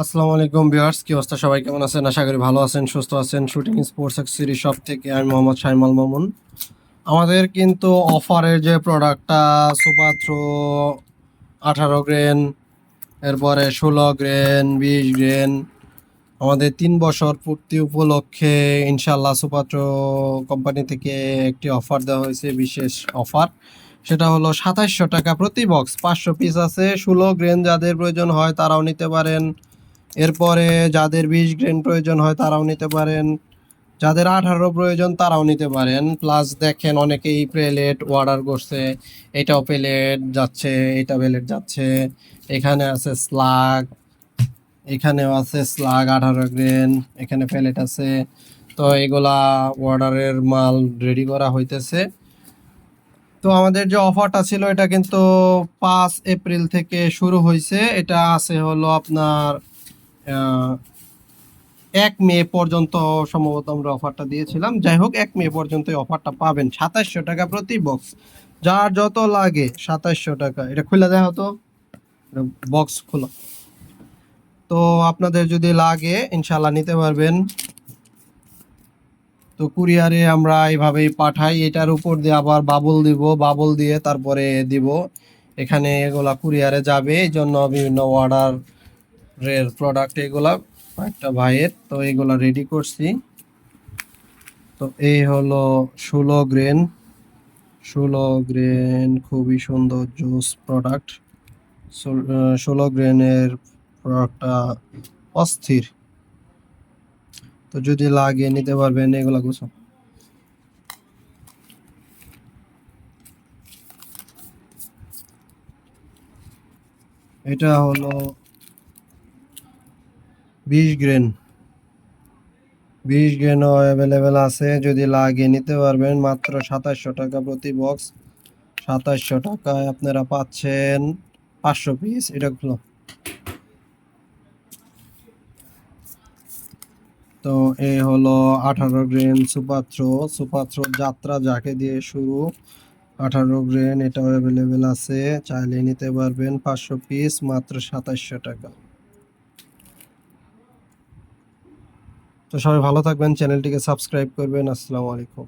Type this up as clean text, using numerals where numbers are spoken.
আসসালামু আলাইকুম ভিউয়ার্স, কি অবস্থা? সবাই কেমন আছেন? আশা করি ভালো আছেন, সুস্থ আছেন। শুটিং স্পোর্টস অ্যাক্সেসরিজ শপ থেকে আমি মোহাম্মদ শাইমাল মামুন। আমাদের কিন্তু অফারের যে প্রোডাক্টটা সুপাত্র 18 গ্রেন, এরপরে 16 গ্রেন, 20 গ্রেন, আমাদের 3 বছর পূর্তি উপলক্ষে ইনশাল্লাহ সুপাত্র কোম্পানি থেকে একটি অফার দেওয়া হয়েছে, বিশেষ অফার। সেটা হলো 2700 টাকা প্রতি বক্স। 500 পিস আছে। 16 গ্রেন যাদের প্রয়োজন হয় তারাও নিতে পারেন। এরপরে যাদের 20 গ্রেন প্রয়োজন হয় তারাও নিতে পারেন। যাদের 18 প্রয়োজন তারাও নিতে পারেন। প্লাস দেখেন অনেকেই প্লেট অর্ডার করছে, এটাও প্লেট যাচ্ছে, এটা প্লেট যাচ্ছে। এখানে আছে স্লাগ, এখানেও আছে স্লাগ 18 গ্রেন, এখানে প্লেট আছে। তো এগুলা অর্ডারের মাল রেডি করা হইতেছে। তো আমাদের যে অফারটা ছিল এটা কিন্তু 5 এপ্রিল থেকে শুরু হয়েছে। এটা আছে হলো আপনার 1 মে পর্যন্ত সম্ভবত আমরা অফারটা দিয়েছিলাম। যাই হোক, 1 মে পর্যন্ত এই অফারটা পাবেন। 2700 টাকা প্রতি বক্স, যার যত লাগে। 2700 টাকা। এটা খুলে দেওয়া হতো, বক্স খোলা। তো আপনাদের যদি লাগে ইনশাল্লাহ নিতে পারবেন। তো কুরিয়ারে আমরা এইভাবেই পাঠাই। এটার উপর দিয়ে আবার বাবল দিব, বাবল দিয়ে তারপরে দিব। এখানে এগুলা কুরিয়ারে যাবে, এই জন্য বিভিন্ন অর্ডারের প্রোডাক্ট এগুলা একটা ভাইয়ের। তো এগুলা রেডি করছি। তো এই হলো 16 গ্রেন। 16 গ্রেন খুবই সুন্দর জুস প্রোডাক্ট। 16 গ্রেনের প্রোডাক্টটা অস্থির। তো যদি লাগে নিতে পারবেন এগুলা কিছু। এটা হলো 20 গ্রেন। 20 গ্রেনও অ্যাভেলেবেল আছে, যদি লাগে নিতে পারবেন। মাত্র 2700 টাকা প্রতি বক্স। 2700 টাকায় আপনারা পাচ্ছেন 500 পিস। এটা হলো। তো এই হলো 18 গ্রেন সুপাত্র। সুপাত্র যাত্রা যাকে দিয়ে শুরু। 18 গ্রেন, এটাও অ্যাভেলেবেল আছে, চাইলে নিতে পারবেন। 500 পিস, মাত্র 2700 টাকা। তো সবাই ভালো থাকবেন, চ্যানেলটিকে সাবস্ক্রাইব করবেন। আসসালামু আলাইকুম।